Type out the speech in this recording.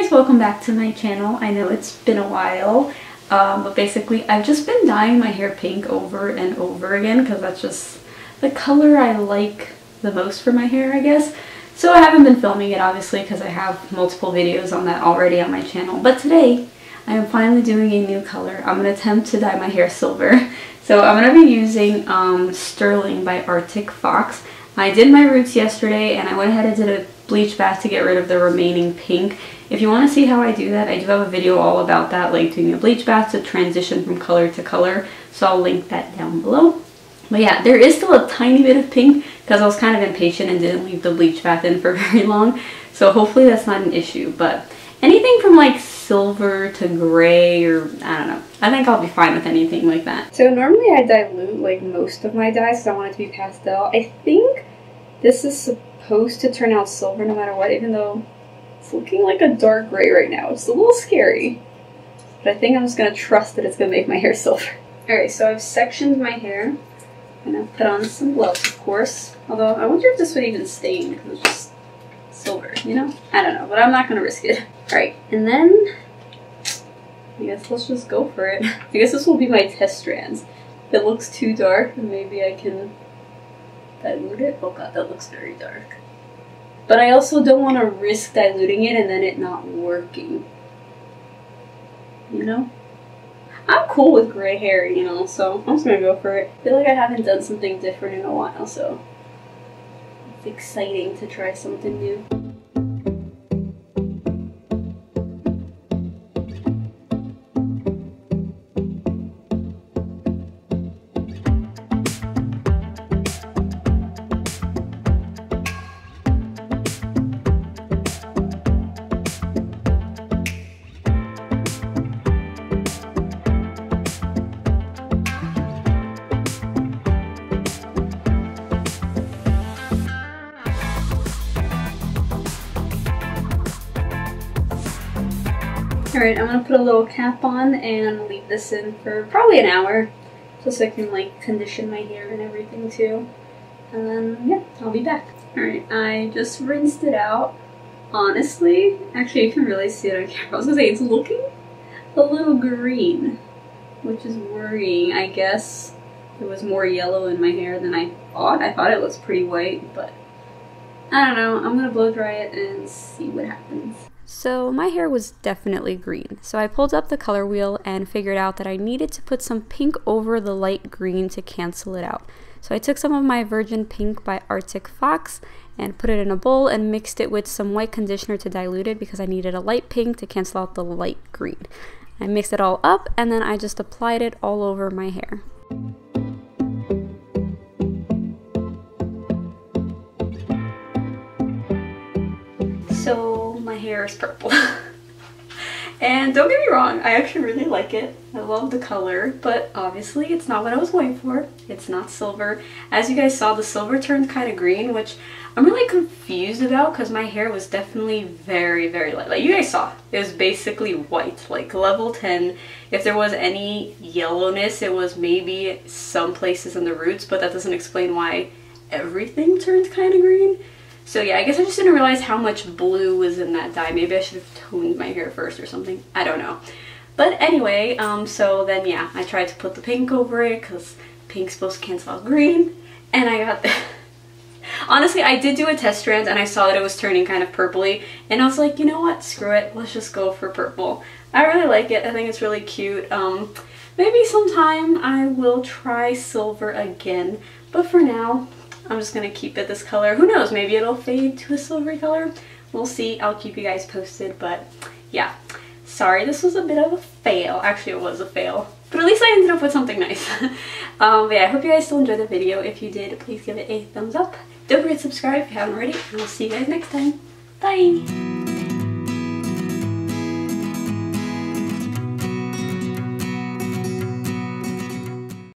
guys, welcome back to my channel. I know it's been a while, but basically I've just been dyeing my hair pink over and over again because that's just the color I like the most for my hair, I guess. So I haven't been filming it obviously because I have multiple videos on that already on my channel. But today I am finally doing a new color. I'm going to attempt to dye my hair silver. So I'm going to be using Sterling by Arctic Fox. I did my roots yesterday and I went ahead and did a bleach bath to get rid of the remaining pink. If you want to see how I do that, I do have a video all about that, like doing a bleach bath to transition from color to color. So I'll link that down below. But yeah, there is still a tiny bit of pink because I was kind of impatient and didn't leave the bleach bath in for very long. So hopefully that's not an issue. But anything from like silver to gray, or I don't know, I think I'll be fine with anything like that. So normally I dilute like most of my dyes because I want it to be pastel. I think this is supposed to turn out silver no matter what, even though it's looking like a dark gray right now. It's a little scary, but I think I'm just going to trust that it's going to make my hair silver. Alright, so I've sectioned my hair. I'm going to put on some gloves, of course. Although, I wonder if this would even stain because it's just silver, you know? I don't know, but I'm not going to risk it. Alright, and then I guess let's just go for it. I guess this will be my test strands. If it looks too dark, then maybe I can dilute it. Oh god, that looks very dark. But I also don't want to risk diluting it and then it not working. You know? I'm cool with gray hair, you know, so I'm just gonna go for it. I feel like I haven't done something different in a while, so it's exciting to try something new. Alright, I'm gonna put a little cap on and leave this in for probably an hour, just so I can like condition my hair and everything too. And then, yeah, I'll be back. Alright, I just rinsed it out. Honestly, actually you can really see it on camera. I was gonna say, it's looking a little green, which is worrying. I guess there was more yellow in my hair than I thought. I thought it was pretty white, but I don't know. I'm gonna blow dry it and see what happens. So my hair was definitely green, so I pulled up the color wheel and figured out that I needed to put some pink over the light green to cancel it out. So I took some of my Virgin Pink by Arctic Fox and put it in a bowl and mixed it with some white conditioner to dilute it because I needed a light pink to cancel out the light green. I mixed it all up and then I just applied it all over my hair. So my hair is purple. And don't get me wrong, I actually really like it. I love the color, but obviously it's not what I was going for. It's not silver. As you guys saw, the silver turned kind of green, which I'm really confused about because my hair was definitely very, very light. Like you guys saw, it was basically white, like level 10. If there was any yellowness, it was maybe some places in the roots, but that doesn't explain why everything turned kind of green. So yeah, I guess I just didn't realize how much blue was in that dye. Maybe I should have toned my hair first or something. I don't know. But anyway, so then yeah, I tried to put the pink over it because pink's supposed to cancel out green. And I got that. Honestly, I did do a test strand and I saw that it was turning kind of purpley. And I was like, you know what? Screw it. Let's just go for purple. I really like it. I think it's really cute. Maybe sometime I will try silver again. But for now, I'm just going to keep it this color. Who knows, maybe it'll fade to a silvery color. We'll see. I'll keep you guys posted, but yeah. Sorry, this was a bit of a fail. Actually, it was a fail. But at least I ended up with something nice. But yeah, I hope you guys still enjoyed the video. If you did, please give it a thumbs up. Don't forget to subscribe if you haven't already. And I'll see you guys next time. Bye!